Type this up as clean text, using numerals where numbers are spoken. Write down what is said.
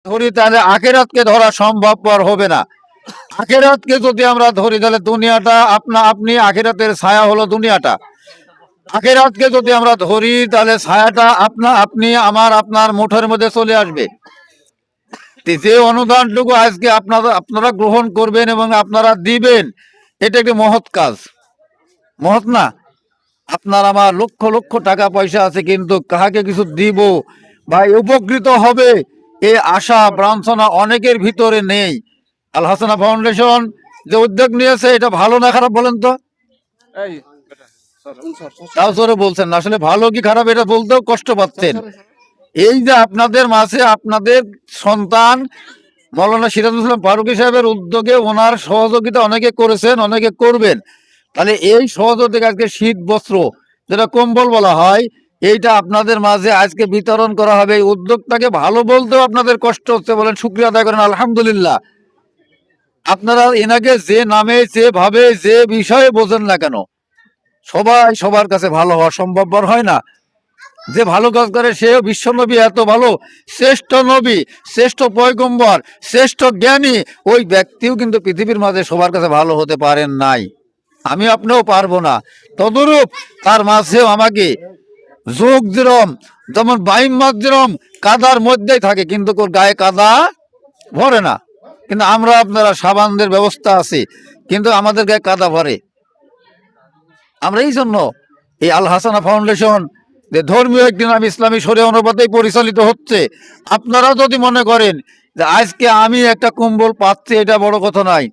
ধরি তাহলে আখেরাতকে ধরা সম্ভবপর হবে না। আখেরাতকে যদি আমরা ধরি তাহলে দুনিয়াটা আপনি আখেরাতের ছায়া হলো দুনিয়াটা। আখেরাতকে যদি আমরা ধরি তাহলে ছায়াটা আপনি আপনার মুঠোর মধ্যে চলে আসবে। যে অনুদানটুকু আজকে আপনারা গ্রহণ করবেন এবং আপনারা দিবেন, এটা একটি মহৎ কাজ, মহৎ না? আপনার আমার লক্ষ লক্ষ টাকা পয়সা আছে, কিন্তু কাহাকে কিছু দিব বা উপকৃত হবে এই আশা বাঞ্ছনা অনেকের ভিতরে নেই। আল হাসানা ফাউন্ডেশন যে উদ্যোগ নিয়েছে, এটা ভালো না খারাপ বলেন তো? তাও সরে বলছেন না, আসলে ভালো কি খারাপ এটা বলতেও কষ্ট পাচ্ছেন। এই যে আপনাদের মাঝে আপনাদের সন্তান মৌলানা সিরাজুল ইসলাম ফারুকী সাহেবের উদ্যোগে ওনার সহযোগিতা অনেকে করেছেন, অনেকে করবেন। তাহলে এই সহযোগিতা আজকে শীত বস্ত্র, যেটা কম্বল বলা হয়, এইটা আপনাদের মাঝে আজকে বিতরণ করা হবে। এই উদ্যোগটাকে ভালো বলতেও আপনাদের কষ্ট হচ্ছে, বলেন শুকরিয়া আদায় করেন আলহামদুলিল্লাহ। আপনারা এনাকে যে নামে, যে ভাবে, যে বিষয়ে বোঝেন না কেন, সবাই সবার কাছে ভালো হওয়া সম্ভবপর হয় না। যে ভালো কাজ করে সেও বিশ্ব নবী, এত ভালো শ্রেষ্ঠ নবী, শ্রেষ্ঠ পয়গম্বর, শ্রেষ্ঠ জ্ঞানী, ওই ব্যক্তিও কিন্তু পৃথিবীর মাঝে সবার কাছে ভালো হতে পারেন নাই। আমি আপনিও পারবো না। তদরূপ তার মাঝেও আমাকে যোগ যেমন বাইম মাছ যেরম কাদার মধ্যেই থাকে, কিন্তু ওর গায়ে কাদা ভরে না। কিন্তু আমরা আপনারা সাবানদের ব্যবস্থা আছে, কিন্তু আমাদের গায়ে কাদা ভরে। আমরা এই জন্য এই আল হাসানা ফাউন্ডেশন যে ধর্মীয় একটি নাম, ইসলামী শরীয়ত অনুপাতেই পরিচালিত হচ্ছে। আপনারা যদি মনে করেন যে আজকে আমি একটা কম্বল পাচ্ছি, এটা বড় কথা নয়।